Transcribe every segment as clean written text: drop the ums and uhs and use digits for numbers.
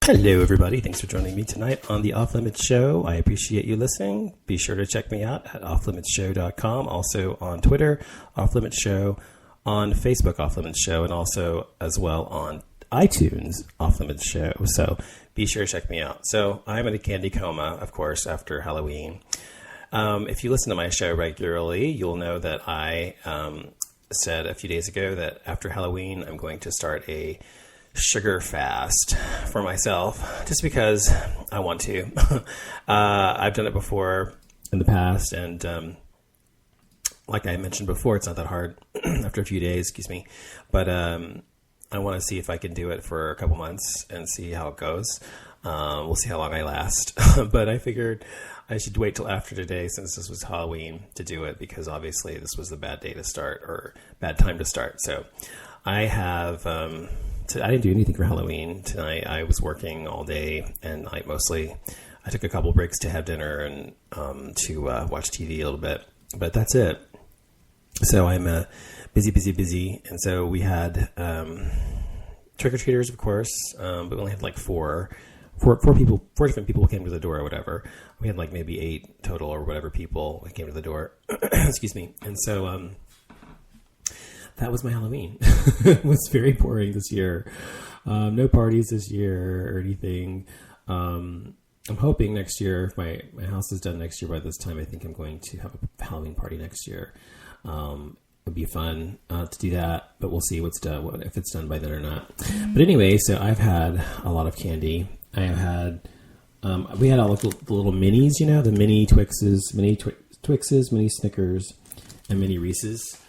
Hello, everybody. Thanks for joining me tonight on the Off Limits Show. I appreciate you listening. Be sure to check me out at offlimitshow.com. Also on Twitter, Off Limits Show. On Facebook, Off Limits Show. And also as well on iTunes, Off Limits Show. So be sure to check me out. So I'm in a candy coma, of course, after Halloween. If you listen to my show regularly, you'll know that I said a few days ago that after Halloween, I'm going to start a sugar fast for myself just because I want to. I've done it before in the past, and like I mentioned before, it's not that hard after a few days, but I want to see if I can do it for a couple months and see how it goes. We'll see how long I last, but I figured I should wait till after today since this was Halloween to do it, because obviously this was the bad day to start, or bad time to start. So I have I didn't do anything for Halloween tonight. I was working all day and night mostly. I took a couple breaks to have dinner and to watch TV a little bit, but that's it. So I'm busy. And so we had trick-or-treaters, of course, but we only had like four different people came to the door or whatever. We had like maybe 8 total or whatever people that came to the door. Excuse me. And so that was my Halloween. It was very boring this year. No parties this year or anything. I'm hoping next year, if my house is done next year, by this time, I think I'm going to have a Halloween party next year. It'd be fun to do that, but we'll see if it's done by then or not. But anyway, so I've had a lot of candy. I have had, we had all the little minis, the mini Twixes, mini Snickers, and mini Reese's.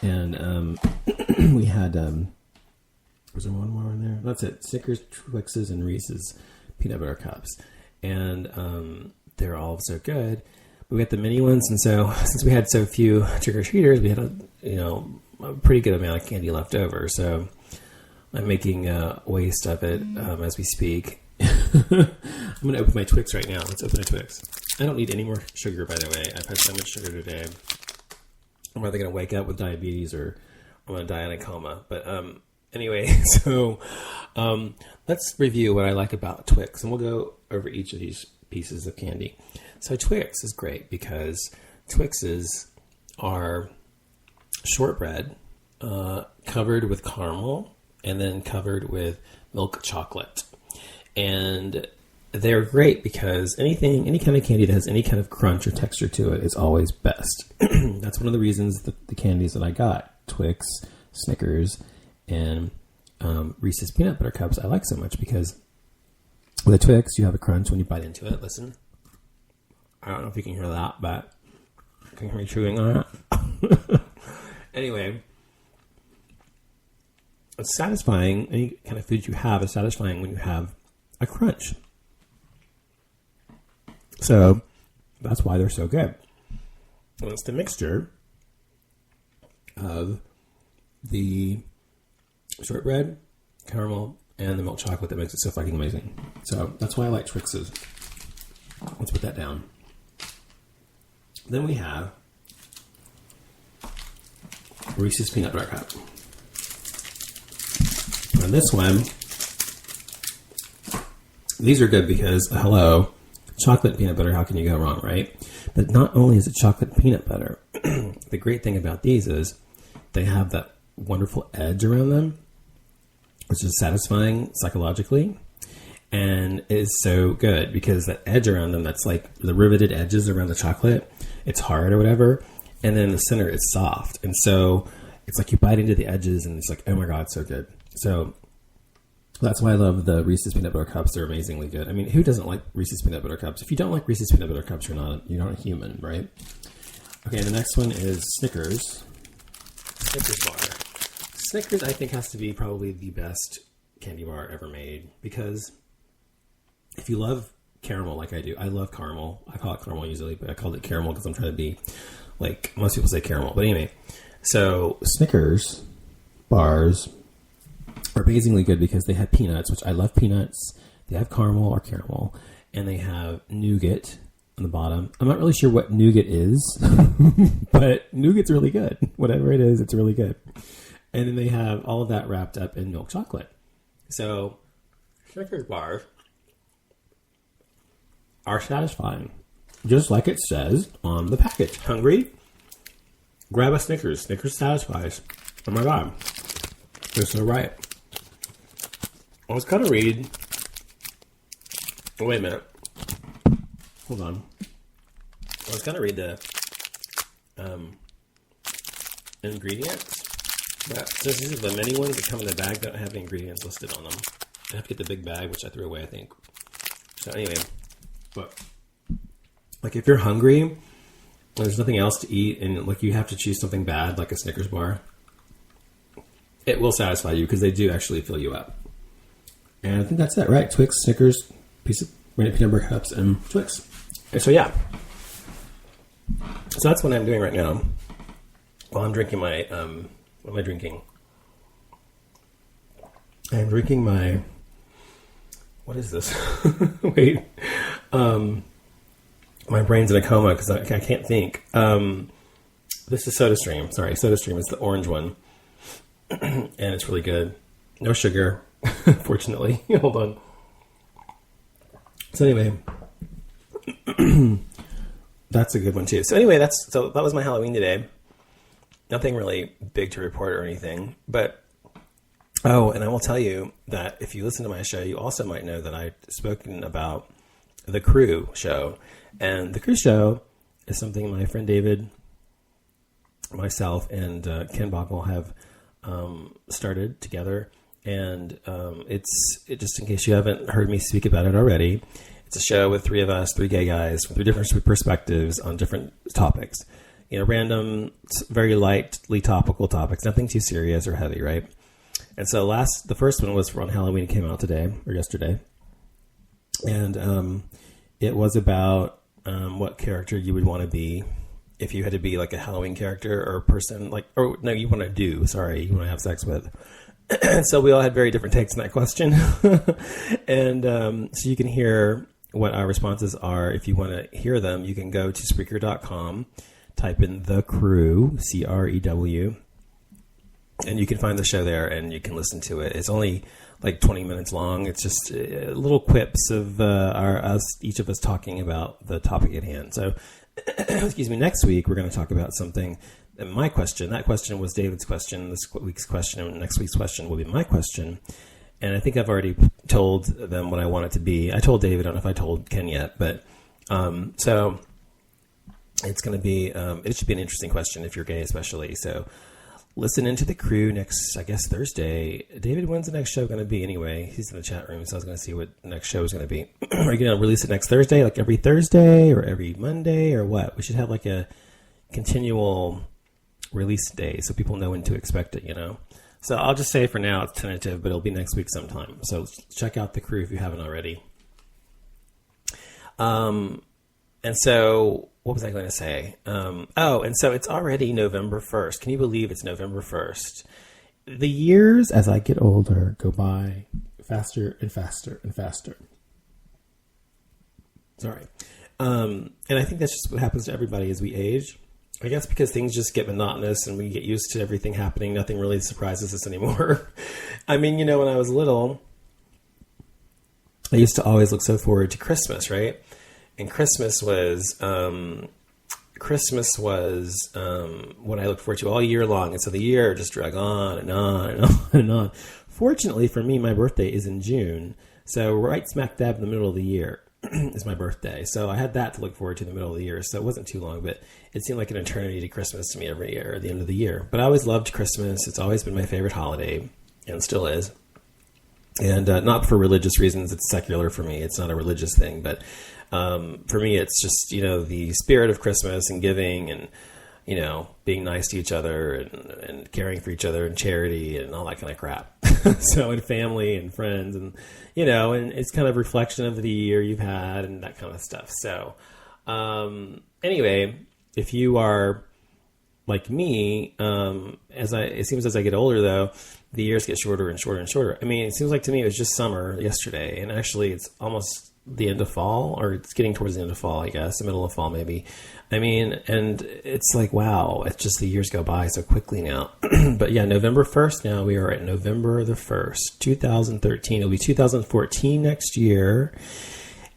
And we had, was there one more in there? That's it. Snickers, Twixes, and Reese's peanut butter cups. And they're all so good. But we got the mini ones, and so since we had so few trick-or-treaters, we had a pretty good amount of candy left over. So I'm making a waste of it as we speak. I'm going to open my Twix right now. Let's open a Twix. I don't need any more sugar, by the way. I've had so much sugar today. I'm either going to wake up with diabetes or I'm going to die in a coma. But anyway, so let's review what I like about Twix. And we'll go over each of these pieces of candy. So Twix is great because Twixes are shortbread covered with caramel and then covered with milk chocolate. And they're great because any kind of candy that has any kind of crunch or texture to it is always best. That's one of the reasons that the candies that I got, Twix, Snickers, and Reese's Peanut Butter Cups, I like so much because with a Twix, you have a crunch when you bite into it. Listen. I don't know if you can hear that, but can you hear me chewing on it? Anyway, it's satisfying. Any kind of food you have is satisfying when you have a crunch. So that's why they're so good. And it's the mixture of the shortbread, caramel, and the milk chocolate that makes it so fucking amazing. So that's why I like Twixes. Let's put that down. Then we have Reese's Peanut Butter Cup. And this one, these are good because, hello, chocolate peanut butter, how can you go wrong, right? But not only is it chocolate peanut butter, the great thing about these is they have that wonderful edge around them, which is satisfying psychologically. And it is so good because that edge around them, that's like the riveted edges around the chocolate, it's hard or whatever. And then in the center, it's soft. And so it's like you bite into the edges and it's like, oh my God, it's so good. So that's why I love the Reese's Peanut Butter Cups. They're amazingly good. I mean, who doesn't like Reese's Peanut Butter Cups? If you don't like Reese's Peanut Butter Cups, you're not a human, right? Okay, the next one is Snickers. Snickers bar. Snickers, I think, has to be probably the best candy bar ever made because if you love caramel like I do, I love caramel. I call it caramel usually, but I called it caramel because I'm trying to be like most people say caramel. But anyway, so Snickers bars are amazingly good because they have peanuts, which I love peanuts. They have caramel or caramel, and they have nougat on the bottom. I'm not really sure what nougat is, but nougat's really good. Whatever it is, it's really good. And then they have all of that wrapped up in milk chocolate. So Snickers bars are satisfying. Just like it says on the package. Hungry? Grab a Snickers. Snickers satisfies. Oh my God. You're so right. I was going to read... Oh, wait a minute. Hold on. I was going to read the ingredients. But since these are the mini ones that come in the bag, they don't have any ingredients listed on them. I have to get the big bag, which I threw away, I think. So anyway, but like if you're hungry and there's nothing else to eat and like you have to choose something bad, like a Snickers bar, it will satisfy you because they do actually fill you up. And I think that's it, right? Twix, Snickers, piece of peanut butter cups, and Twix. And so yeah. So that's what I'm doing right now. While I'm drinking my, what am I drinking? I'm drinking my, what is this? Wait. My brain's in a coma because I can't think. This is SodaStream. Sorry, SodaStream is the orange one. And it's really good. No sugar, fortunately. Hold on. So anyway, that's a good one too. So anyway, that was my Halloween today. Nothing really big to report or anything, but oh, and I will tell you that if you listen to my show, you also might know that I've spoken about the Crew show, and the Crew show is something my friend David, myself, and Ken Boggle have started together. And it's just in case you haven't heard me speak about it already, it's a show with three of us, three gay guys with three different perspectives on different topics. You know, random, very lightly topical topics, nothing too serious or heavy, right? And so the first one was on Halloween. It came out today or yesterday. And it was about what character you would want to be if you had to be like a Halloween character or a person you want to have sex with. So we all had very different takes on that question. And so you can hear what our responses are. If you want to hear them, you can go to Spreaker.com, type in The Crew, CREW, and you can find the show there and you can listen to it. It's only like 20 minutes long. It's just little quips of each of us talking about the topic at hand. So, excuse me, next week we're going to talk about something. My question, that question was David's question, this week's question, and next week's question will be my question. And I think I've already told them what I want it to be. I told David, I don't know if I told Ken yet, but so it's going to be, it should be an interesting question if you're gay especially. So listen into The Crew next, I guess, Thursday. David, when's the next show going to be anyway? He's in the chat room, so I was going to see what the next show is going to be. Are you going to release it next Thursday, like every Thursday or every Monday or what? We should have like a continual release day so people know when to expect it, you know? So I'll just say for now it's tentative, but it'll be next week sometime. So check out The Crew if you haven't already. And so what was I going to say? And so it's already November 1st. Can you believe it's November 1st? The years as I get older go by faster and faster and faster. Sorry. And I think that's just what happens to everybody as we age. I guess because things just get monotonous and we get used to everything happening. Nothing really surprises us anymore. I mean, you know, when I was little, I used to always look so forward to Christmas, right? And Christmas was what I looked forward to all year long. And so the year just dragged on and on and on and on. Fortunately for me, my birthday is in June. So right smack dab in the middle of the year is my birthday. So I had that to look forward to in the middle of the year. So it wasn't too long, but it seemed like an eternity to Christmas to me every year at the end of the year. But I always loved Christmas. It's always been my favorite holiday and still is. And not for religious reasons. It's secular for me. It's not a religious thing. But for me, it's just, you know, the spirit of Christmas and giving and, you know, being nice to each other and caring for each other and charity and all that kind of crap. So, and family and friends and, you know, and it's kind of reflection of the year you've had and that kind of stuff. So, anyway, if you are like me, it seems as I get older though, the years get shorter and shorter and shorter. I mean, it seems like to me it was just summer yesterday, and actually it's almost the end of fall, or it's getting towards the end of fall, I guess, the middle of fall maybe. I mean, and it's like, wow, it's just the years go by so quickly now. But yeah, November 1st now, we are at November the 1st, 2013. It'll be 2014 next year.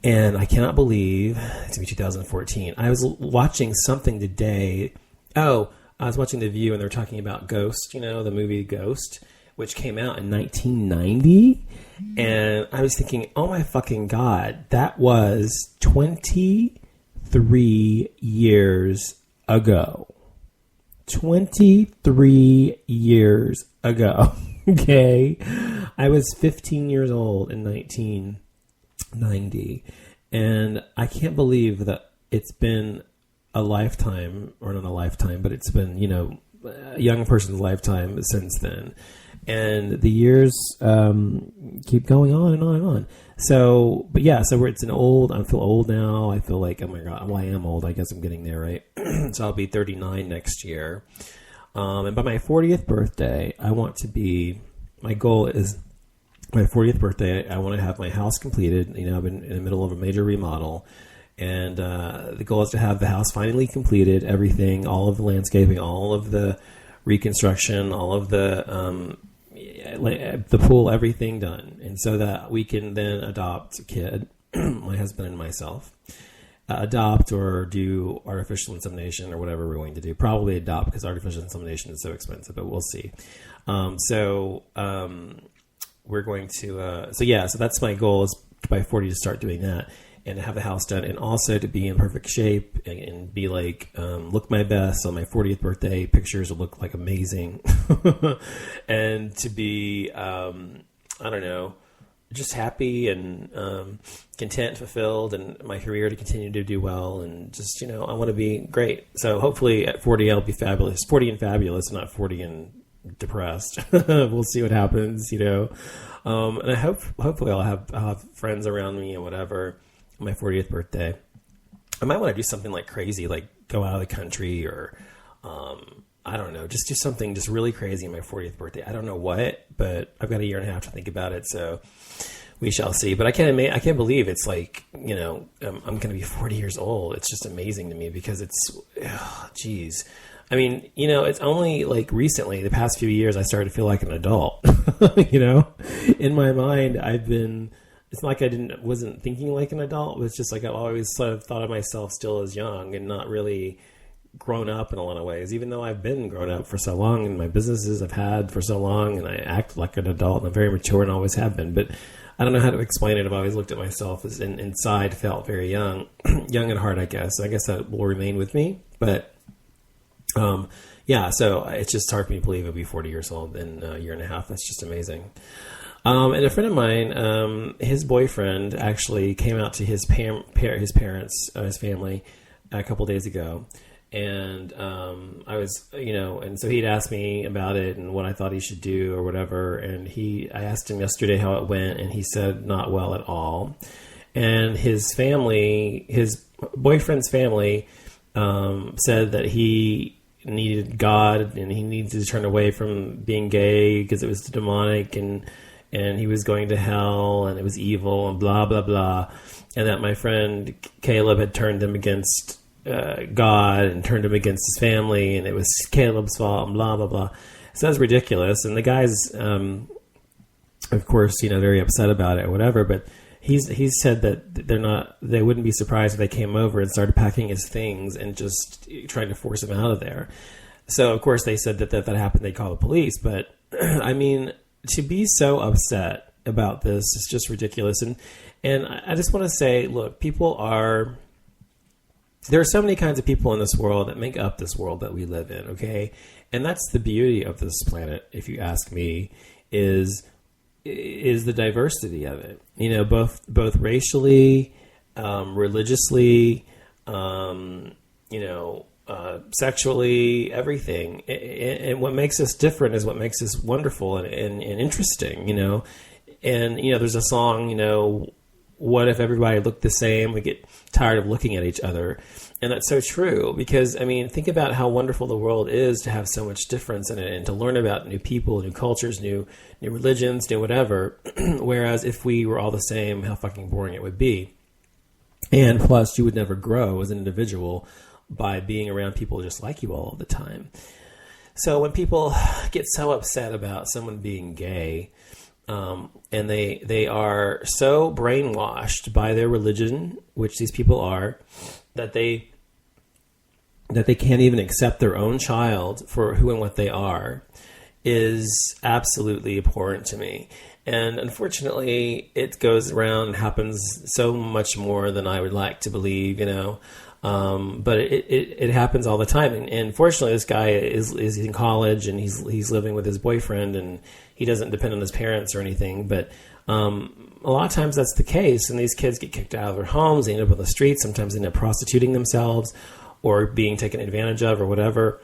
And I cannot believe it's going to be 2014. I was watching something today. Oh, I was watching The View, and they were talking about Ghost, the movie Ghost, which came out in 1990. And I was thinking, oh my fucking God, that was 23 years ago. 23 years ago. Okay. I was 15 years old in 1990. And I can't believe that it's been a lifetime, or not a lifetime, but it's been, a young person's lifetime since then. And the years keep going on and on and on. So, but yeah, so I feel old now. I feel like, oh my God, well, I am old. I guess I'm getting there, right? So I'll be 39 next year. And by my 40th birthday, my goal is my 40th birthday, I want to have my house completed. I've been in the middle of a major remodel. And the goal is to have the house finally completed, everything, all of the landscaping, all of the reconstruction, all of the pool, everything done. And so that we can then adopt a kid, my husband and myself, adopt or do artificial insemination or whatever we're going to do. Probably adopt, because artificial insemination is so expensive, but we'll see. We're going to, so that's my goal, is by 40 to start doing that and to have the house done, and also to be in perfect shape and be like, look my best. On my 40th birthday, pictures will look like amazing. And to be, just happy and content, fulfilled, and my career to continue to do well. And just, I want to be great. So hopefully at 40, I'll be fabulous. 40 and fabulous, not 40 and depressed. We'll see what happens, And I hopefully I'll have friends around me and whatever. My 40th birthday, I might want to do something like crazy, like go out of the country, or I don't know, just do something just really crazy on my 40th birthday. I don't know what, but I've got a year and a half to think about it, so we shall see. But I can't believe it's like, I'm going to be 40 years old. It's just amazing to me, because it's, geez. I mean, it's only like recently, the past few years, I started to feel like an adult. In my mind, it's not like I wasn't thinking like an adult. It's just like I've always sort of thought of myself still as young and not really grown up in a lot of ways, even though I've been grown up for so long, and my businesses I've had for so long, and I act like an adult, and I'm very mature and always have been. But I don't know how to explain it. I've always looked at myself as inside felt very young, young at heart, I guess. I guess that will remain with me. But yeah, so it's just hard for me to believe I'll be 40 years old in a year and a half. That's just amazing. And a friend of mine, his boyfriend actually came out to his parents, his family, a couple days ago. And I was, and so he'd asked me about it and what I thought he should do or whatever. And I asked him yesterday how it went, and he said not well at all. And his boyfriend's family, said that he needed God and he needed to turn away from being gay because it was demonic, and he was going to hell and it was evil and blah, blah, blah. And that my friend Caleb had turned him against God and turned him against his family, and it was Caleb's fault and blah, blah, blah. So that's ridiculous. And the guy's, of course, very upset about it or whatever, but he's said that they wouldn't be surprised if they came over and started packing his things and just trying to force him out of there. So, of course, they said that happened, they'd call the police. But, I mean, to be so upset about this is just ridiculous. And I just want to say, look, there are so many kinds of people in this world that make up this world that we live in, okay? And that's the beauty of this planet, if you ask me, is the diversity of it. Both racially, religiously, sexually, everything. And what makes us different is what makes us wonderful and interesting, And, there's a song, what if everybody looked the same? We get tired of looking at each other. And that's so true, because, I mean, think about how wonderful the world is to have so much difference in it and to learn about new people, new cultures, new religions, new whatever. Whereas if we were all the same, how fucking boring it would be. And plus, you would never grow as an individual by being around people just like you all the time. So when people get so upset about someone being gay, And they are so brainwashed by their religion, which these people are, that they can't even accept their own child for who and what they are, is absolutely abhorrent to me. And unfortunately, it goes around and happens so much more than I would like to believe, but it happens all the time. And fortunately, this guy is in college, and he's living with his boyfriend, and he doesn't depend on his parents or anything. But a lot of times that's the case, and these kids get kicked out of their homes. They end up on the streets. Sometimes they end up prostituting themselves or being taken advantage of or whatever.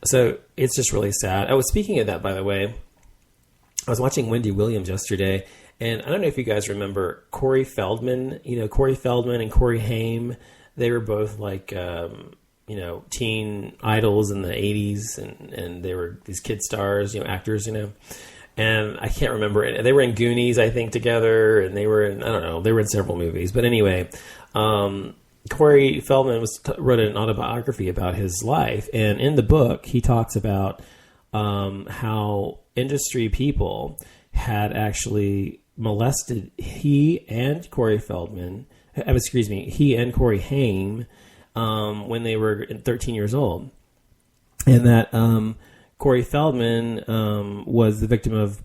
So it's just really sad. Oh, speaking of that, by the way, I was watching Wendy Williams yesterday, and I don't know if you guys remember Corey Feldman. Corey Feldman and Corey Haim. They were both like, teen idols in the 80s, and they were these kid stars, actors, And I can't remember. They were in Goonies, I think, together, and they were in, I don't know, they were in several movies. But anyway, Corey Feldman wrote an autobiography about his life, and in the book, he talks about how industry people had actually molested he and Corey Haim when they were 13 years old, and that Corey Feldman was the victim of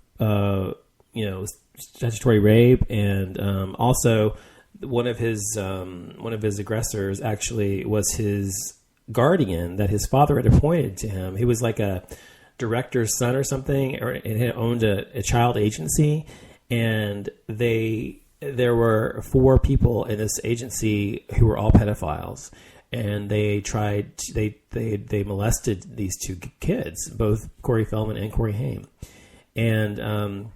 statutory rape, and also one of his aggressors actually was his guardian that his father had appointed to him. He was like a director's son or something, and had owned a child agency, and there were 4 people in this agency who were all pedophiles, and they molested these 2 kids, both Corey Feldman and Corey Haim. And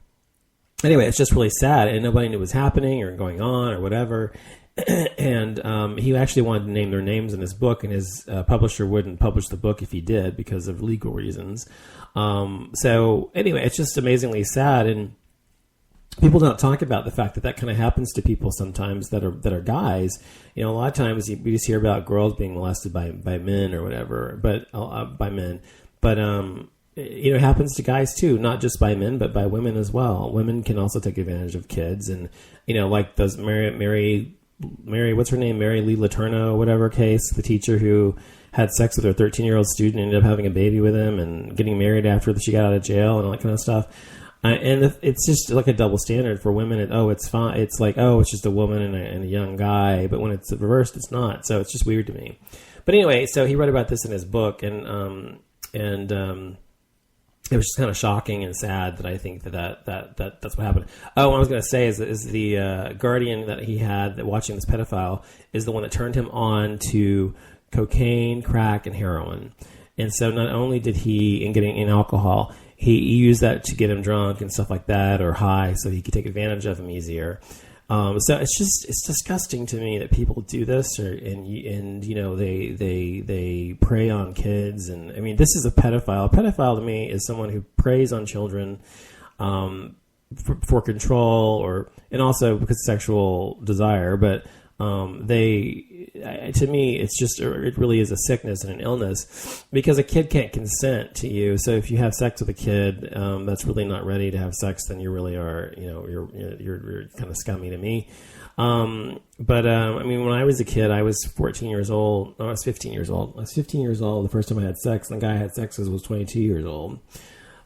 anyway, it's just really sad, and nobody knew what was happening or going on or whatever. And he actually wanted to name their names in his book, and his publisher wouldn't publish the book if he did because of legal reasons. So anyway, it's just amazingly sad, and people don't talk about the fact that kind of happens to people sometimes that are guys. A lot of times we just hear about girls being molested by men or whatever, but by men. But it happens to guys too, not just by men, but by women as well. Women can also take advantage of kids, and like those Mary, what's her name? Mary Lee Letourneau, whatever case, the teacher who had sex with her 13-year-old student, ended up having a baby with him and getting married after she got out of jail and all that kind of stuff. And it's just like a double standard for women. It's fine. It's like, it's just a woman and a young guy. But when it's reversed, it's not. So it's just weird to me. But anyway, so he wrote about this in his book, and it was just kind of shocking and sad that I think that's what happened. Oh, what I was going to say is the guardian that he had that watching this pedophile is the one that turned him on to cocaine, crack, and heroin. And so not only did he, in getting in alcohol, he used that to get him drunk and stuff like that, or high, so he could take advantage of him easier. So it's disgusting to me that people do this, and they prey on kids. And I mean, this is a pedophile. A pedophile to me is someone who preys on children for control, and also because of sexual desire. But to me, it really is a sickness and an illness, because a kid can't consent to you. So if you have sex with a kid that's really not ready to have sex, then you really are, you're kind of scummy to me. I mean, when I was a kid, I was 14 years old. No, I was 15 years old. I was 15 years old the first time I had sex, and the guy I had sex with was 22 years old.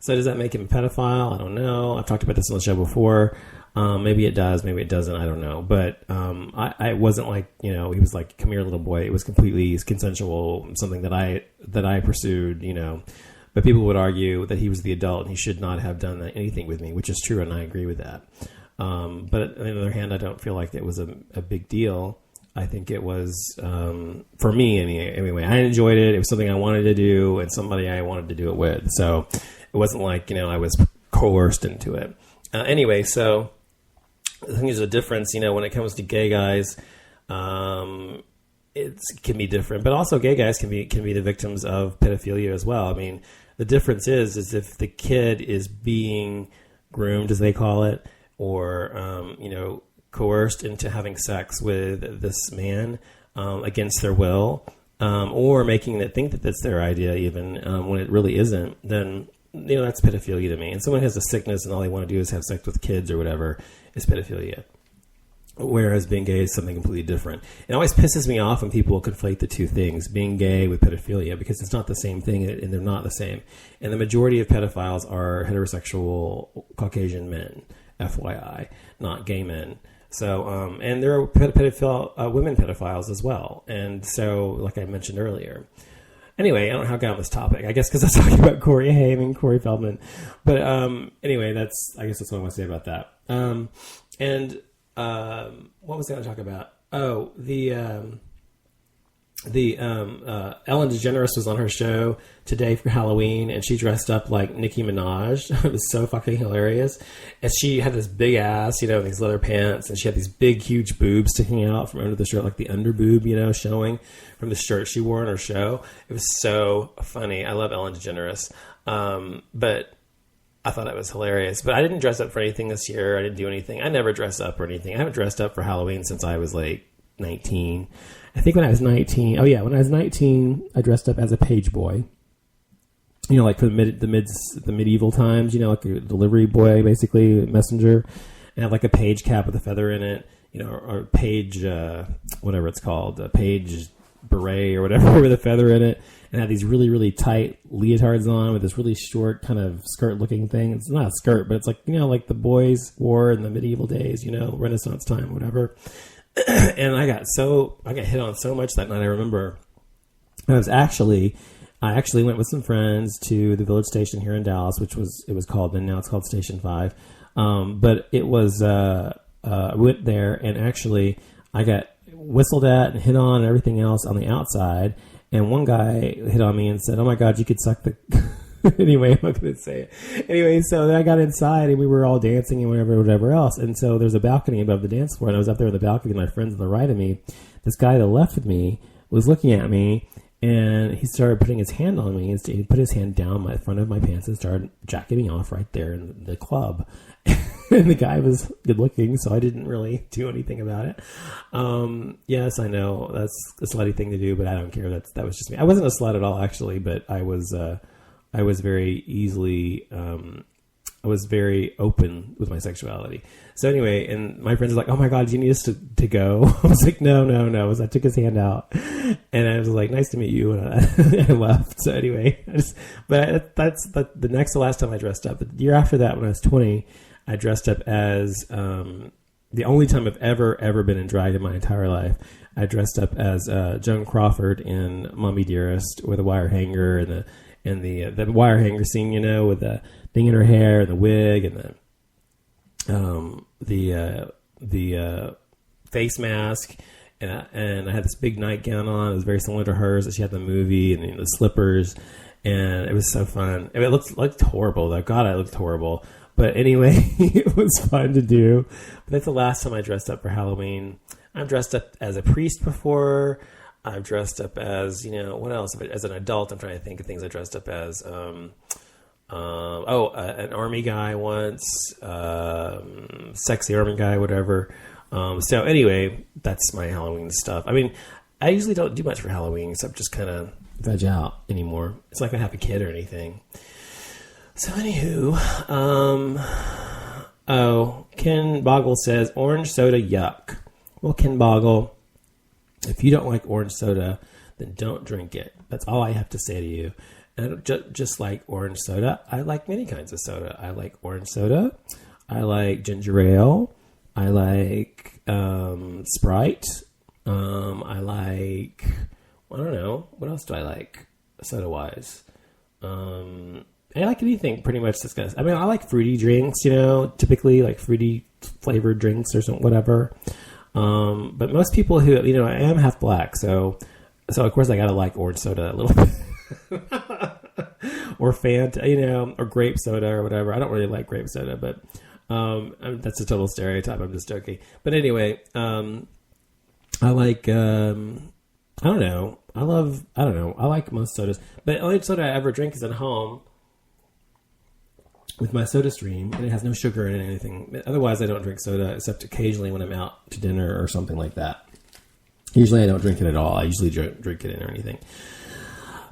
So does that make him a pedophile? I don't know. I've talked about this on the show before. Maybe it does, maybe it doesn't, I don't know. But I wasn't like, he was like, come here, little boy. It was completely consensual, something that I pursued, But people would argue that he was the adult and he should not have done anything with me, which is true, and I agree with that. But on the other hand, I don't feel like it was a big deal. I think it was, for me anyway, I enjoyed it. It was something I wanted to do and somebody I wanted to do it with. So it wasn't like, I was coerced into it. Anyway, so I think there's a difference, when it comes to gay guys. It can be different, but also gay guys can be the victims of pedophilia as well. I mean, the difference is if the kid is being groomed, as they call it, or coerced into having sex with this man against their will, or making it think that that's their idea, even when it really isn't, then that's pedophilia to me. And someone has a sickness and all they want to do is have sex with kids or whatever is pedophilia. Whereas being gay is something completely different. It always pisses me off when people conflate the two things, being gay with pedophilia, because it's not the same thing and they're not the same. And the majority of pedophiles are heterosexual Caucasian men, FYI, not gay men. So, and there are women pedophiles as well. And so, like I mentioned earlier. Anyway, I don't know how I got on this topic. I guess because I was talking about Corey Haim and Corey Feldman. But anyway, I guess that's what I want to say about that. What was I going to talk about? Oh, the Ellen DeGeneres was on her show today for Halloween, and she dressed up like Nicki Minaj. It was so fucking hilarious. And she had this big ass, these leather pants, and she had these big, huge boobs sticking out from under the shirt, like the under boob, showing from the shirt she wore on her show. It was so funny. I love Ellen DeGeneres. But I thought it was hilarious. But I didn't dress up for anything this year. I didn't do anything. I never dress up or anything. I haven't dressed up for Halloween since I was like 19. I think when I was 19. Oh yeah, when I was 19, I dressed up as a page boy. Like for the medieval times. Like a delivery boy, basically a messenger, and have like a page cap with a feather in it. Or page whatever it's called, a page beret or whatever with a feather in it, and had these really, really tight leotards on with this really short kind of skirt-looking thing. It's not a skirt, but it's like like the boys wore in the medieval days, Renaissance time, whatever. And I got hit on so much that night. I remember I actually went with some friends to the Village Station here in Dallas, it was called, and now it's called Station 5. But it was I went there, and actually I got whistled at and hit on and everything else on the outside. And one guy hit on me and said, "Oh my God, you could suck the." Anyway, I'm not going to say it. Anyway, so then I got inside and we were all dancing and whatever else. And so there's a balcony above the dance floor, and I was up there on the balcony with my friends on the right of me. This guy to the left of me was looking at me, and he started putting his hand on me, and he put his hand down my front of my pants and started jacking me off right there in the club. And the guy was good looking, so I didn't really do anything about it. Yes, I know that's a slutty thing to do, but I don't care. That was just me. I wasn't a slut at all, actually, but I was very easily, I was very open with my sexuality. So anyway, and my friends were like, "Oh my God, do you need us to go?" I was like, no. I took his hand out, and I was like, "Nice to meet you," and I left. So anyway, that's the next to last time I dressed up. The year after that, when I was 20, I dressed up as, the only time I've ever been in drag in my entire life. I dressed up as Joan Crawford in Mommy Dearest with a wire hanger and the wire hanger scene, with the thing in her hair and the wig and the face mask, and I had this big nightgown on. It was very similar to hers that she had in the movie, and the slippers, and it was so fun. I mean, it looked horrible though. God, I looked horrible. But anyway, it was fun to do. But that's the last time I dressed up for Halloween. I've dressed up as a priest before. I've dressed up as, what else? As an adult, I'm trying to think of things I dressed up as. An army guy once, sexy army guy, whatever. So anyway, that's my Halloween stuff. I mean, I usually don't do much for Halloween, except just kind of veg out anymore. It's like I have a kid or anything. So anywho, Ken Boggle says, orange soda, yuck. Well, Ken Boggle, if you don't like orange soda, then don't drink it. That's all I have to say to you. And I don't just like orange soda. I like many kinds of soda. I like orange soda. I like ginger ale. I like Sprite. I like, I don't know. What else do I like soda-wise? I like anything pretty much that's got, I mean, I like fruity drinks, typically like fruity flavored drinks or something, whatever. But most people who, I am half black, so of course I gotta like orange soda a little bit. Or Fanta, or grape soda or whatever. I don't really like grape soda, but that's a total stereotype. I'm just joking. But anyway, I like, I don't know. I like most sodas. But the only soda I ever drink is at home with my soda stream, and it has no sugar in it or anything. Otherwise, I don't drink soda except occasionally when I'm out to dinner or something like that. Usually I don't drink it at all. I usually drink it in or anything.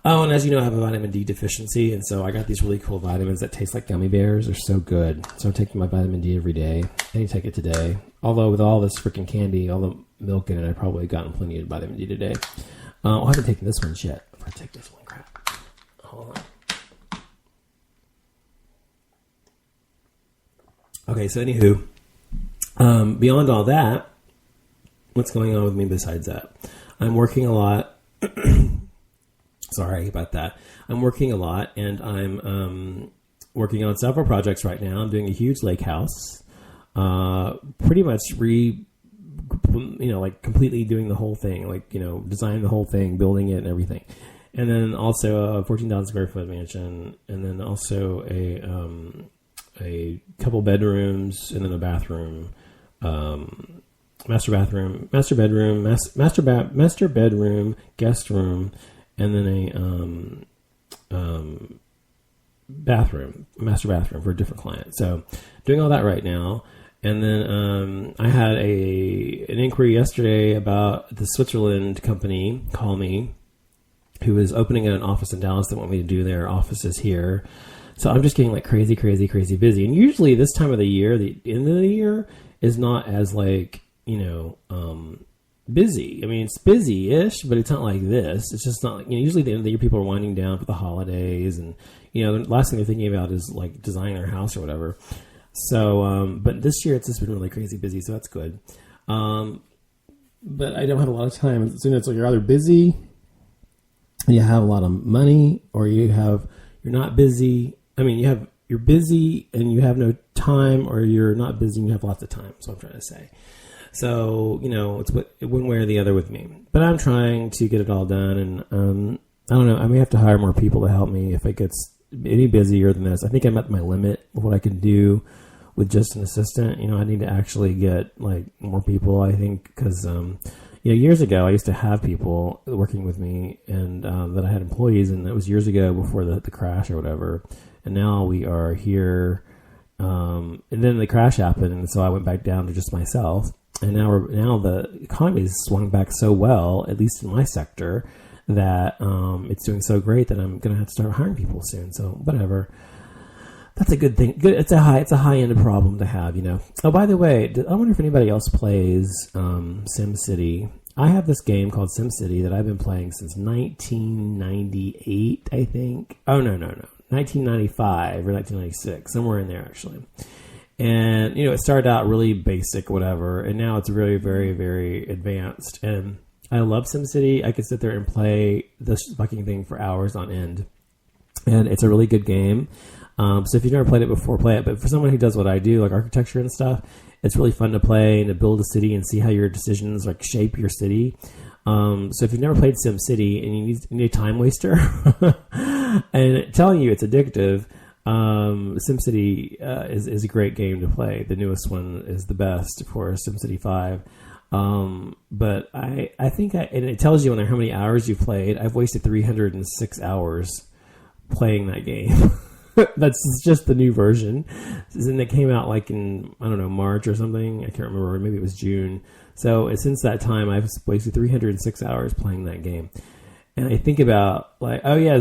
Oh, and as you know, I have a vitamin D deficiency, and so I got these really cool vitamins that taste like gummy bears. They're so good. So I'm taking my vitamin D every day. I need to take it today. Although with all this freaking candy, all the milk in it, I've probably gotten plenty of vitamin D today. I haven't taken this one yet. If I take this one, crap. Hold on. Okay, so anywho, beyond all that, what's going on with me besides that? I'm working a lot. Sorry about that. I'm working a lot, and I'm working on several projects right now. I'm doing a huge lake house, pretty much completely doing the whole thing, designing the whole thing, building it and everything. And then also a 14,000 square foot mansion, and then also a couple bedrooms, and then a bathroom, master bedroom, guest room, and then a master bathroom for a different client. So doing all that right now. And then I had an inquiry yesterday about the Switzerland company, Coma, who is opening an office in Dallas that want me to do their offices here. So I'm just getting like crazy busy. And usually this time of the year, the end of the year, is not as busy. I mean, it's busy-ish, but it's not like this. It's just not, usually at the end of the year, people are winding down for the holidays, and, the last thing they're thinking about is like designing their house or whatever. So, but this year it's just been really crazy busy, so that's good. But I don't have a lot of time. So it's like you're either busy, you have a lot of money, or you're not busy. I mean, you're busy and you have no time, or you're not busy and you have lots of time. That's what I'm trying to say. So, it's one way or the other with me. But I'm trying to get it all done, and I don't know. I may have to hire more people to help me if it gets any busier than this. I think I'm at my limit of what I can do with just an assistant. I need to actually get like more people, I think, because years ago I used to have people working with me, and that I had employees, and that was years ago before the crash or whatever. And now we are here, and then the crash happened, and so I went back down to just myself. And now the economy has swung back so well, at least in my sector, that it's doing so great that I'm going to have to start hiring people soon. So whatever. That's a good thing. Good. It's a high-end problem to have, Oh, by the way, I wonder if anybody else plays SimCity. I have this game called SimCity that I've been playing since 1998, I think. Oh, no. 1995 or 1996, somewhere in there, actually. And, it started out really basic, whatever, and now it's very, very, very advanced. And I love SimCity. I could sit there and play this fucking thing for hours on end. And it's a really good game. So if you've never played it before, play it. But for someone who does what I do, like architecture and stuff, it's really fun to play and to build a city and see how your decisions shape your city. So if you've never played SimCity and you need a time waster, and telling you it's addictive, SimCity is a great game to play. The newest one is the best for SimCity 5. But I think and it tells you on there how many hours you've played. I've wasted 306 hours playing that game. That's just the new version. And it came out in, March or something. I can't remember. Maybe it was June. So since that time, I've wasted 306 hours playing that game. And I think about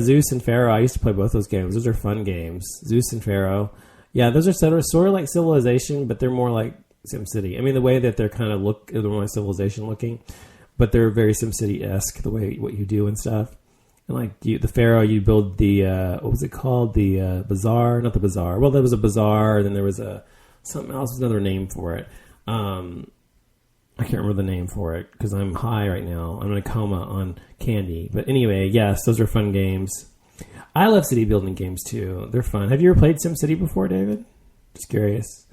Zeus and Pharaoh. I used to play both those games. Those are fun games. Zeus and Pharaoh. Yeah, those are sort of like Civilization, but they're more like SimCity. I mean, the way that they're kind of they're more like Civilization looking, but they're very SimCity-esque, the way what you do and stuff. And the Pharaoh, you build the what was it called? The bazaar, not the bazaar. Well, there was a bazaar, and then there was something else, another name for it. I can't remember the name for it because I'm high right now. I'm in a coma on candy. But anyway, yes, those are fun games. I love city building games too. They're fun. Have you ever played SimCity before, David? Just curious.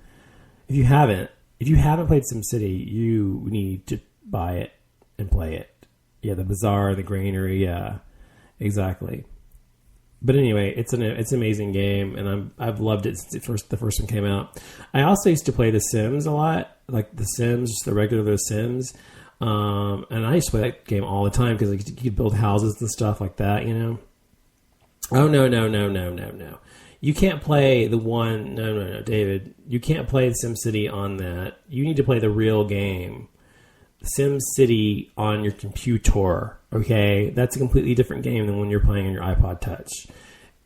If you haven't played SimCity, you need to buy it and play it. Yeah, the bazaar, the granary, yeah, exactly. But anyway, it's an amazing game, and I've loved it since the first one came out. I also used to play The Sims a lot, like The Sims, just the regular Sims, and I used to play that game all the time because you could build houses and stuff like that, Oh, no. You can't play the one. No, David. You can't play SimCity on that. You need to play the real game. Sim City on your computer. Okay, that's a completely different game than when you're playing on your iPod Touch.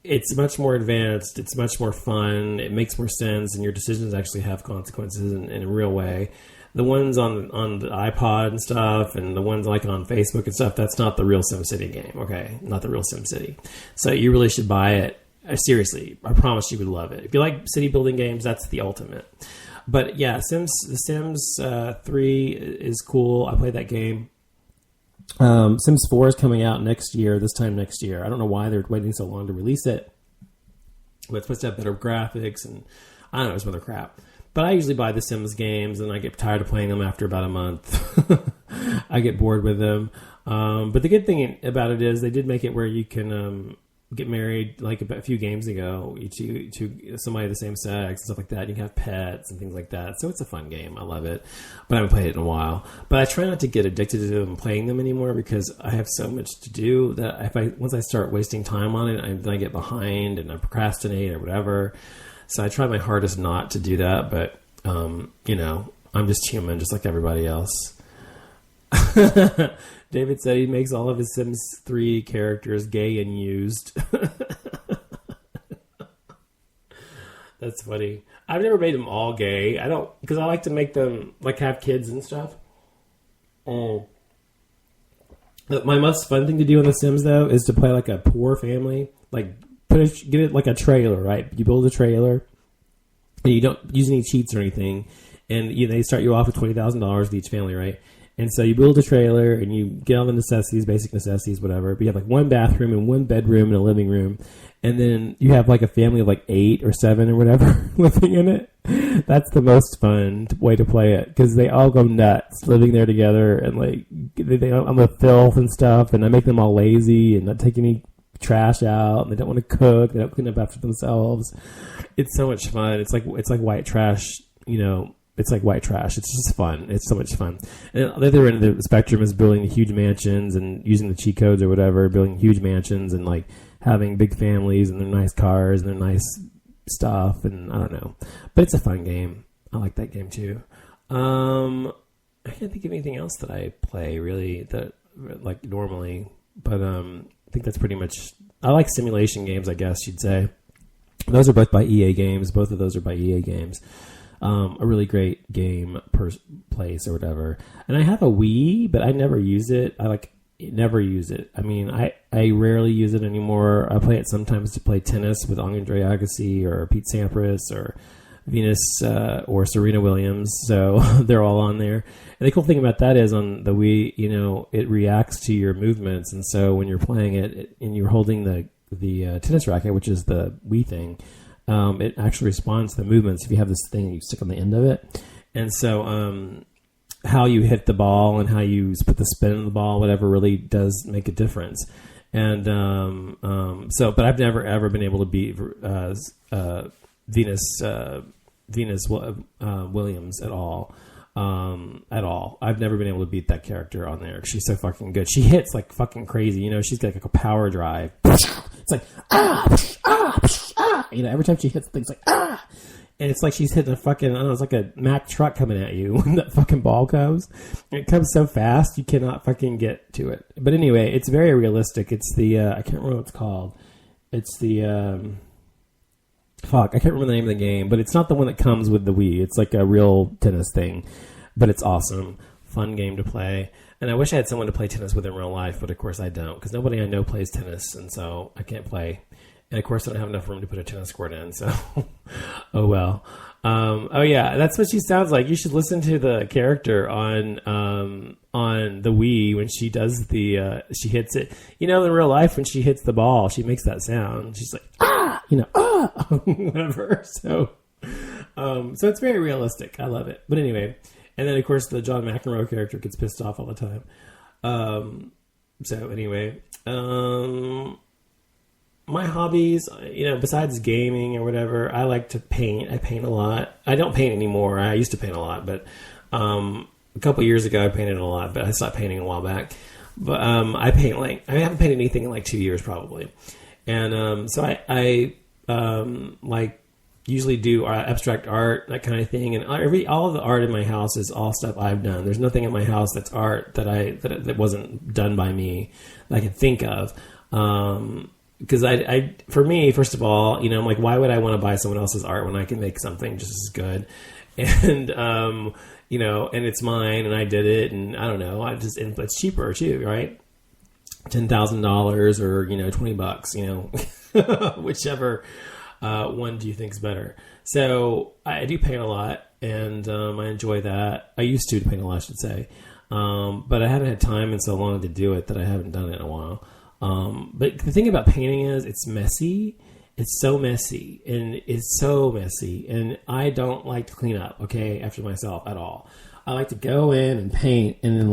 It's much more advanced. It's much more fun. It makes more sense, and your decisions actually have consequences in a real way. The ones on the iPod and stuff, and the ones like on Facebook and stuff, that's not the real SimCity game. Okay, not the real SimCity. So you really should buy it. Seriously, I promise you would love it. If you like city building games, that's the ultimate. But yeah, The Sims 3 is cool. I played that game. Sims 4 is coming out this time next year. I don't know why they're waiting so long to release it. But it's supposed to have better graphics and I don't know, some other crap. But I usually buy the Sims games and I get tired of playing them after about a month. I get bored with them. But the good thing about it is they did make it where you can get married like a few games ago to somebody of the same sex and stuff like that. You can have pets and things like that. So it's a fun game. I love it. But I haven't played it in a while. But I try not to get addicted to them and playing them anymore because I have so much to do that once I start wasting time on it, I get behind and I procrastinate or whatever. So I try my hardest not to do that. But, I'm just human, just like everybody else. David said he makes all of his Sims 3 characters gay and used. That's funny. I've never made them all gay. I don't, because I like to make them like have kids and stuff. My most fun thing to do in The Sims though is to play like a poor family. Like get it like a trailer, right? You build a trailer and you don't use any cheats or anything, and they start you off with $20,000 with each family, right? And so you build a trailer and you get all the necessities, basic necessities, whatever. But you have like one bathroom and one bedroom and a living room. And then you have like a family of like 8 or 7 or whatever living in it. That's the most fun way to play it because they all go nuts living there together. And like I'm with filth and stuff. And I make them all lazy and not take any trash out. And they don't want to cook. They don't clean up after themselves. It's so much fun. It's like white trash, It's like white trash. It's just fun. It's so much fun. And the other end of the spectrum is building huge mansions and using the cheat codes or whatever, building huge mansions and like having big families and their nice cars and their nice stuff. And I don't know. But it's a fun game. I like that game too. I can't think of anything else that I play really that like normally. But I think that's pretty much... I like simulation games, I guess you'd say. Those are both by EA Games. Both of those are by EA Games. A really great game per place or whatever. And I have a Wii, but I never use it. I never use it. I mean, I rarely use it anymore. I play it sometimes to play tennis with Andre Agassi or Pete Sampras or Venus or Serena Williams. So they're all on there. And the cool thing about that is on the Wii, it reacts to your movements. And so when you're playing it and you're holding the tennis racket, which is the Wii thing, it actually responds to the movements if you have this thing you stick on the end of it. And so how you hit the ball and how you put the spin on the ball, whatever, really does make a difference. And but I've never ever been able to beat Venus Williams at all. I've never been able to beat that character on there. She's so fucking good. She hits like fucking crazy. She's got like a power drive. It's like every time she hits things like and it's like she's hitting a fucking, I don't know, it's like a Mack truck coming at you when that fucking ball goes. And it comes so fast you cannot fucking get to it. But anyway, it's very realistic. It's the I can't remember what it's called. It's the I can't remember the name of the game, but it's not the one that comes with the Wii. It's like a real tennis thing, but it's awesome. Fun game to play. And I wish I had someone to play tennis with in real life, but of course I don't, because nobody I know plays tennis, and so I can't play. And of course I don't have enough room to put a tennis court in, so oh well. Oh yeah, that's what she sounds like. You should listen to the character on the Wii when she does she hits it. In real life when she hits the ball, she makes that sound. She's like, whatever. So it's very realistic. I love it. But anyway, and then of course the John McEnroe character gets pissed off all the time. So anyway, my hobbies, besides gaming or whatever, I like to paint. I paint a lot. I don't paint anymore. I used to paint a lot, but a couple years ago I painted a lot, but I stopped painting a while back. But I paint I haven't painted anything in like 2 years probably. And so I like usually do abstract art, that kind of thing. And all of the art in my house is all stuff I've done. There's nothing in my house that's art that wasn't done by me that I can think of. Because for me, first of all, I'm like, why would I want to buy someone else's art when I can make something just as good? And, and it's mine and I did it, and I don't know, and it's cheaper too, right? $10,000 or, $20, whichever, one do you think is better? So I do paint a lot, and, I enjoy that. I used to paint a lot, I should say. But I haven't had time in so long to do it that I haven't done it in a while. But the thing about painting is it's messy. It's so messy, and I don't like to clean up, after myself at all. I like to go in and paint and then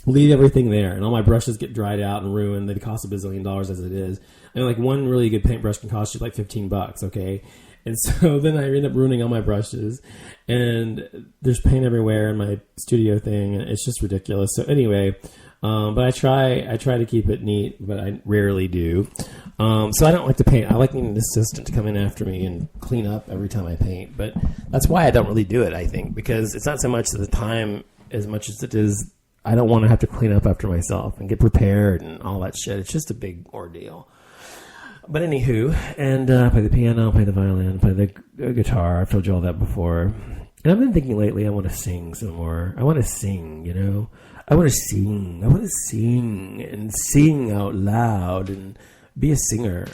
leave everything there, and all my brushes get dried out and ruined. They cost $1 bazillion as it is. And one really good paintbrush can cost you $15, okay? And so then I end up ruining all my brushes, and there's paint everywhere in my studio thing, and it's just ridiculous. So anyway, but I try to keep it neat, but I rarely do. So I don't like to paint. I like needing an assistant to come in after me and clean up every time I paint. But that's why I don't really do it, I think, because it's not so much the time as much as it is I don't want to have to clean up after myself and get prepared and all that shit. It's just a big ordeal. But anywho, and I play the piano, play the violin, play the guitar. I've told you all that before. And I've been thinking lately I want to sing some more. I want to sing, I want to sing. I want to sing and sing out loud and be a singer.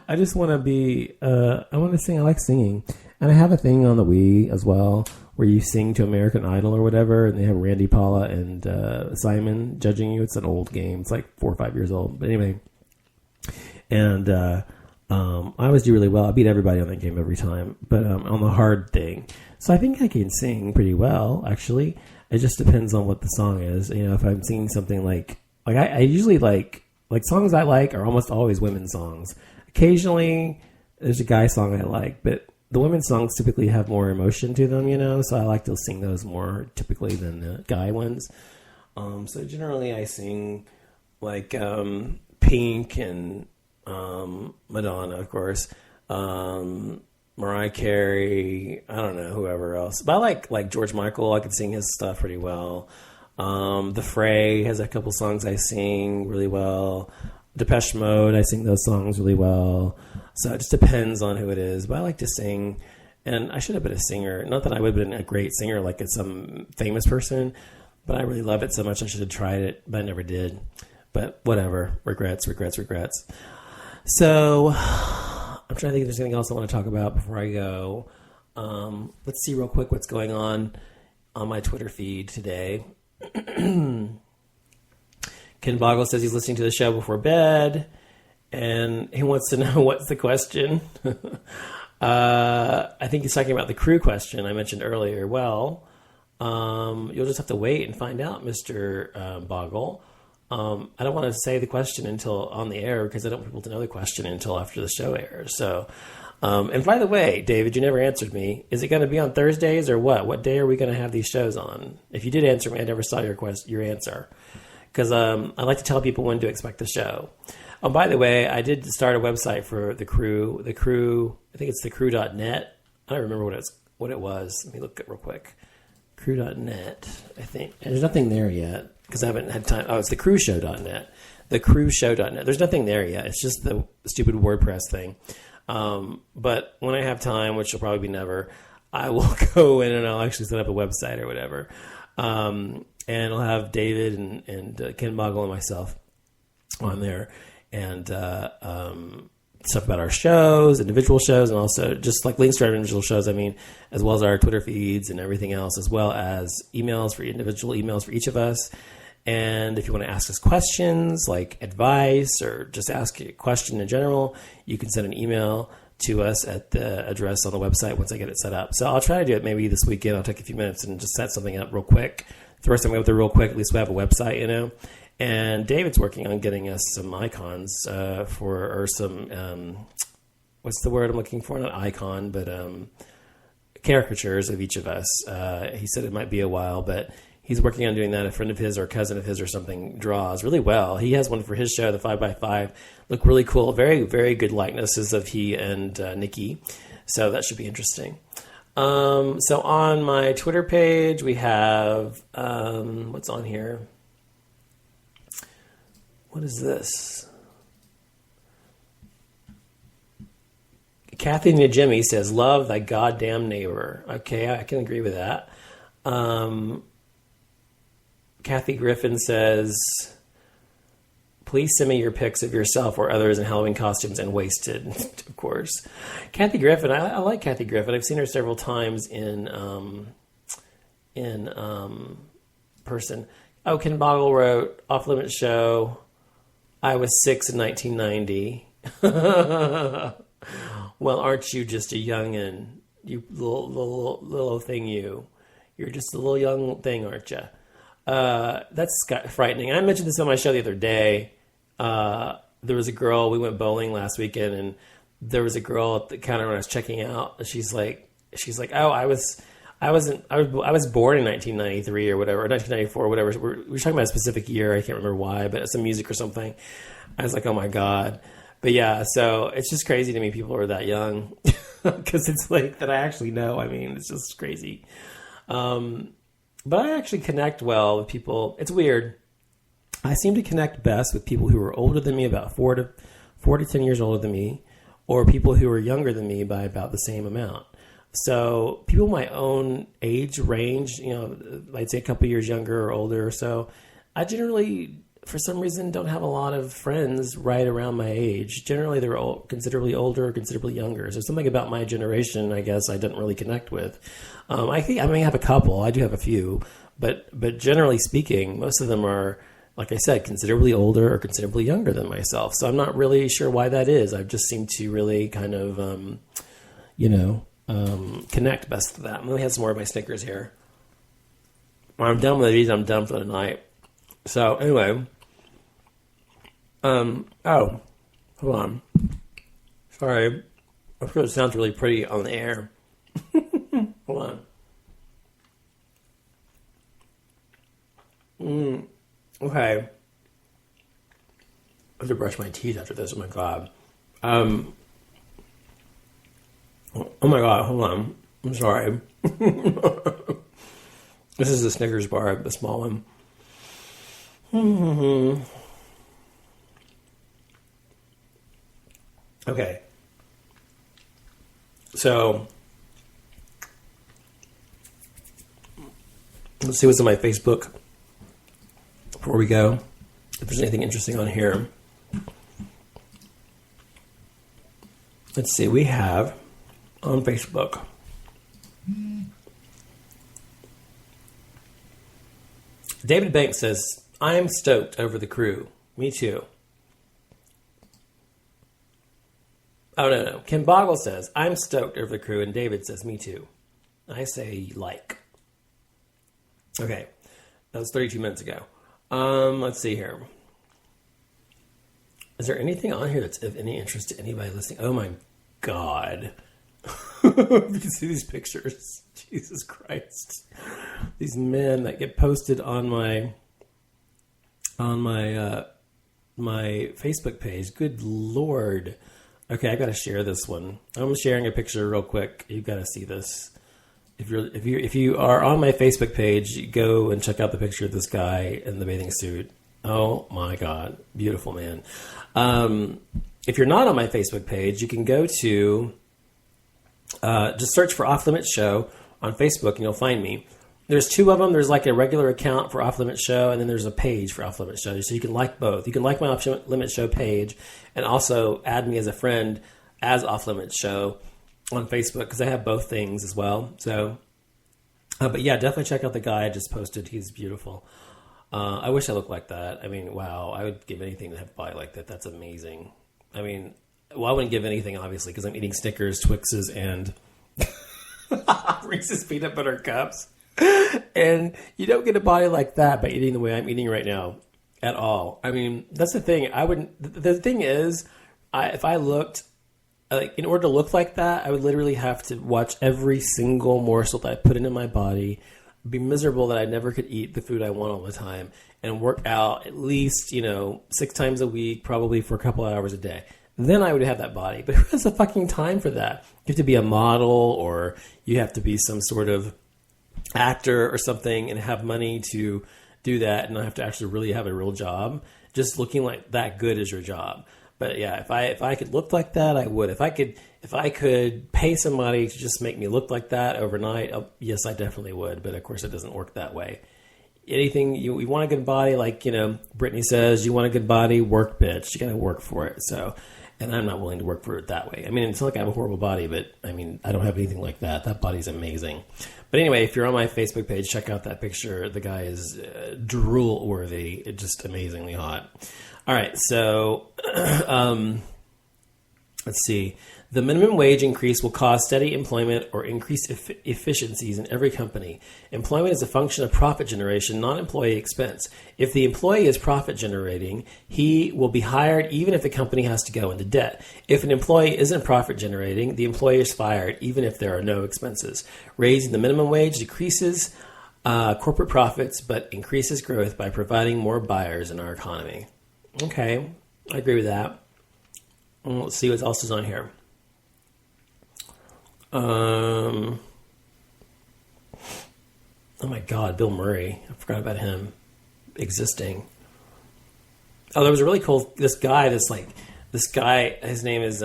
I just want to be, I want to sing. I like singing. And I have a thing on the Wii as well where you sing to American Idol or whatever, and they have Randy Paula and Simon judging you. It's an old game. It's 4 or 5 years old. But anyway, and I always do really well. I beat everybody on that game every time, but on the hard thing. So I think I can sing pretty well, actually. It just depends on what the song is. If I'm singing something I usually like songs I like are almost always women's songs. Occasionally, there's a guy song I like, but the women's songs typically have more emotion to them, so I like to sing those more typically than the guy ones. So generally I sing Pink and Madonna, of course, Mariah Carey, I don't know, whoever else. But I like George Michael. I can sing his stuff pretty well. The Fray has a couple songs I sing really well. Depeche Mode, I sing those songs really well. So it just depends on who it is. But I like to sing, and I should have been a singer. Not that I would have been a great singer like it's some famous person, but I really love it so much I should have tried it, but I never did. But whatever. Regrets. So I'm trying to think if there's anything else I want to talk about before I go. Let's see real quick what's going on my Twitter feed today. Ken Boggle says he's listening to the show before bed, and he wants to know what's the question. I think he's talking about the crew question I mentioned earlier. Well, you'll just have to wait and find out, Mr. Boggle. I don't want to say the question until on the air because I don't want people to know the question until after the show airs. So, and by the way, David, you never answered me. Is it going to be on Thursdays or what? What day are we going to have these shows on? If you did answer me, I never saw your answer because I like to tell people when to expect the show. Oh, by the way, I did start a website for the crew. The crew, I think it's thecrew.net. I don't remember what it was. Let me look at it real quick. Crew.net, I think. And there's nothing there yet. Because I haven't had time. Oh, it's thecrewshow.net. Thecrewshow.net. There's nothing there yet. It's just the stupid WordPress thing. But when I have time, which will probably be never, I will go in and I'll actually set up a website or whatever. And I'll have David and Ken Boggle and myself on there. And stuff about our shows, individual shows, and also just links to our individual shows, as well as our Twitter feeds and everything else, as well as individual emails for each of us. And if you want to ask us questions, like advice, or just ask a question in general, you can send an email to us at the address on the website once I get it set up. So I'll try to do it maybe this weekend. I'll take a few minutes and just set something up real quick. Throw something up there real quick. At least we have a website, And David's working on getting us some icons or some, what's the word I'm looking for? Not icon, but caricatures of each of us. He said it might be a while, but He's working on doing that. A friend of his or a cousin of his or something draws really well. He has one for his show, the 5x5. Look really cool. Very, very good likenesses of he and Nikki. So that should be interesting. So on my Twitter page, we have, what's on here? What is this? Kathy Najimy says, love thy goddamn neighbor. Okay, I can agree with that. Kathy Griffin says, please send me your pics of yourself or others in Halloween costumes and wasted, of course. Kathy Griffin, I like Kathy Griffin. I've seen her several times in person. Oh, Ken Boggle wrote, Off Limits Show, I was 6 in 1990. Well, aren't you just a youngin'? You little thing you. You're just a little young thing, aren't you? That's frightening. I mentioned this on my show the other day. There was a girl, we went bowling last weekend, and there was a girl at the counter when I was checking out. She's like, oh, I was born in 1993 or whatever, or 1994 or whatever. We were talking about a specific year. I can't remember why, but some music or something. I was like, oh my God. But yeah, so it's just crazy to me people are that young because it's like that I actually know. I mean, it's just crazy. But I actually connect well with people. It's weird. I seem to connect best with people who are older than me, about 4 to 10 years older than me, or people who are younger than me by about the same amount. So people my own age range, I'd say a couple years younger or older or so, I generally, for some reason, don't have a lot of friends right around my age. Generally, they're considerably older or considerably younger. So something about my generation, I guess, I didn't really connect with. I think I may have a couple. I do have a few. But generally speaking, most of them are, like I said, considerably older or considerably younger than myself. So I'm not really sure why that is. I just seem to really kind of, connect best to that. I'm going to have some more of my Snickers here. When I'm done with these, I'm done for the night. So anyway, hold on. Sorry. I'm sure it sounds really pretty on the air. Hold on. Okay. I have to brush my teeth after this. Oh my God. Oh my God. Hold on. I'm sorry. This is the Snickers bar, the small one. Okay. So, let's see what's on my Facebook before we go. If there's anything interesting on here. Let's see. We have on Facebook. David Banks says, I am stoked over the crew. Me too. Oh, no. Kim Boggle says, I'm stoked over the crew. And David says, me too. I say like. Okay. That was 32 minutes ago. Let's see here. Is there anything on here that's of any interest to anybody listening? Oh my God. You can see these pictures. Jesus Christ. These men that get posted on my my Facebook page. Good Lord. Okay, I got to share this one. I'm sharing a picture real quick. You've got to see this. If you are on my Facebook page, go and check out the picture of this guy in the bathing suit. Oh my God, beautiful man. If you're not on my Facebook page, you can go to just search for Off Limits Show on Facebook and you'll find me. There's two of them. There's like a regular account for Off Limits Show, and then there's a page for Off Limits Show. So you can like both. You can like my Off Limits Show page and also add me as a friend as Off Limits Show on Facebook because I have both things as well. So, but yeah, definitely check out the guy I just posted. He's beautiful. I wish I looked like that. I mean, wow, I would give anything to have a body like that. That's amazing. I mean, well, I wouldn't give anything, obviously, because I'm eating Snickers, Twixes, and Reese's Peanut Butter Cups. And you don't get a body like that by eating the way I'm eating right now at all. I mean, that's the thing. The thing is, if I looked, like, in order to look like that, I would literally have to watch every single morsel that I put into my body be miserable that I never could eat the food I want all the time, and work out at least, 6 times a week, probably for a couple hours a day. Then I would have that body. But who has the fucking time for that? You have to be a model, or you have to be some sort of actor or something and have money to do that, and not have to actually really have a real job. Just looking like that good is your job. But yeah, if I could look like that, I would. If I could pay somebody to just make me look like that overnight, yes, I definitely would. But of course, it doesn't work that way. Anything you want a good body, like Brittany says, you want a good body, work, bitch. You gotta work for it. So, and I'm not willing to work for it that way. I mean, it's not like I have a horrible body, but I mean, I don't have anything like that. That body's amazing. But anyway, if you're on my Facebook page, check out that picture. The guy is drool worthy. It's just amazingly hot. All right, so let's see. The minimum wage increase will cause steady employment or increased efficiencies in every company. Employment is a function of profit generation, not employee expense. If the employee is profit generating, he will be hired even if the company has to go into debt. If an employee isn't profit generating, the employee is fired even if there are no expenses. Raising the minimum wage decreases corporate profits but increases growth by providing more buyers in our economy. Okay, I agree with that. Let's see what else is on here. Oh my God, Bill Murray. I forgot about him existing. Oh, there was a really cool, this guy, his name is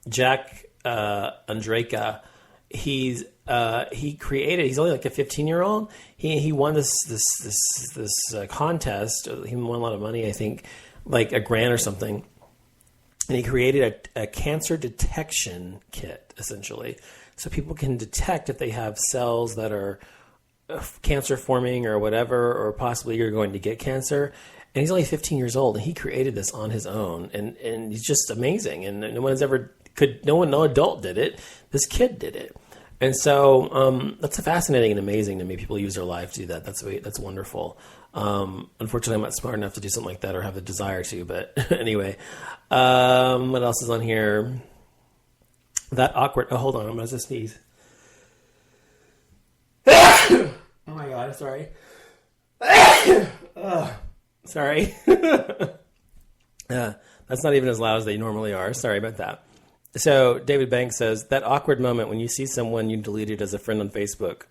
Jack Andraka. He's only like a 15-year-old. He won this contest. He won a lot of money, I think, like a grant or something. And he created a cancer detection kit, essentially. So people can detect if they have cells that are cancer forming or whatever, or possibly you're going to get cancer. And he's only 15 years old, and he created this on his own. And he's just amazing. And no adult did it. This kid did it. And so that's fascinating and amazing to me. People use their life to do that. That's wonderful. Unfortunately, I'm not smart enough to do something like that or have the desire to. But anyway, what else is on here? That awkward. Oh, hold on. I'm going to sneeze. Oh my God. Sorry. Sorry. That's not even as loud as they normally are. Sorry about that. So David Banks says, that awkward moment when you see someone you deleted as a friend on Facebook.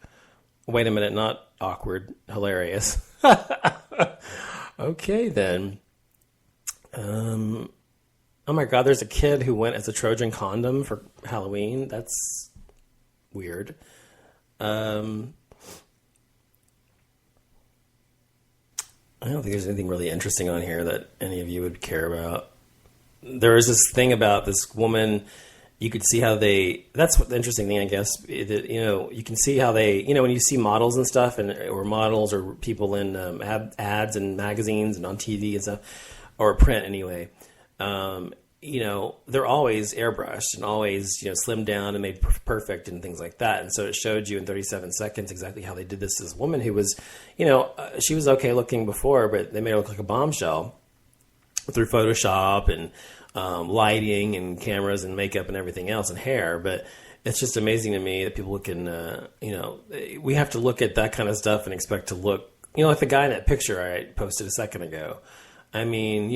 Wait a minute, not awkward, hilarious. Okay, then. Oh my God, there's a kid who went as a Trojan condom for Halloween. That's weird. I don't think there's anything really interesting on here that any of you would care about. There was this thing about this woman. You could see how that's what the interesting thing, I guess, that, you can see how they, when you see models and stuff, or models or people in ads and magazines and on TV and stuff, or print anyway, they're always airbrushed and always, slimmed down and made perfect and things like that. And so it showed you in 37 seconds exactly how they did this. This woman who was, she was okay looking before, but they made her look like a bombshell through Photoshop and lighting and cameras and makeup and everything else and hair. But it's just amazing to me that people can, we have to look at that kind of stuff and expect to look, like the guy in that picture I posted a second ago. I mean,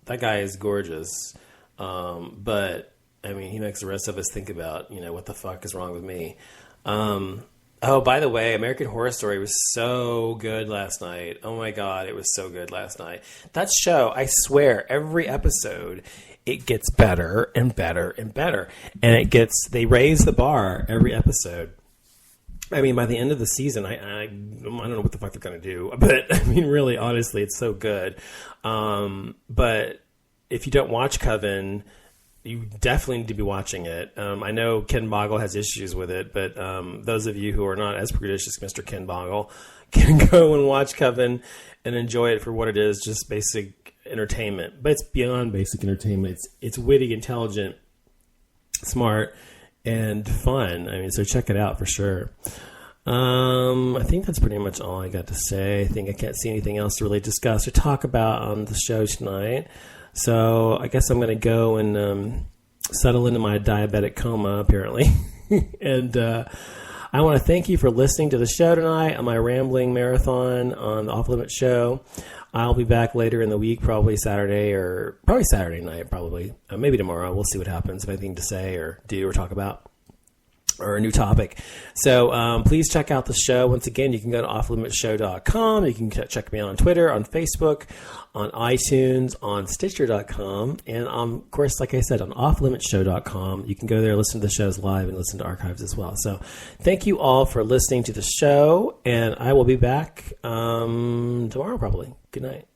that guy is gorgeous. But I mean, he makes the rest of us think about, what the fuck is wrong with me. Oh, by the way, American Horror Story was so good last night. Oh my God, it was so good last night. That show, I swear, every episode, it gets better and better and better. And they raise the bar every episode. I mean, by the end of the season, I don't know what the fuck they're going to do. But, I mean, really, honestly, it's so good. But if you don't watch Coven, you definitely need to be watching it. I know Ken Boggle has issues with it, but those of you who are not as prudish as Mr. Ken Boggle can go and watch Coven and enjoy it for what it is, just basic entertainment. But it's beyond basic entertainment. It's witty, intelligent, smart, and fun. I mean, so check it out for sure. I think that's pretty much all I got to say. I think I can't see anything else to really discuss or talk about on the show tonight. So I guess I'm going to go and settle into my diabetic coma, apparently. And I want to thank you for listening to the show tonight on my rambling marathon on the Off Limits Show. I'll be back later in the week, probably Saturday night, probably. Maybe tomorrow. We'll see what happens, if anything to say or do or talk about, or a new topic. So please check out the show. Once again, you can go to offlimitshow.com. You can check me out on Twitter, on Facebook, on iTunes, on Stitcher.com, and of course, like I said, on offlimitshow.com. You can go there, listen to the shows live, and listen to archives as well. So thank you all for listening to the show, and I will be back tomorrow probably. Good night.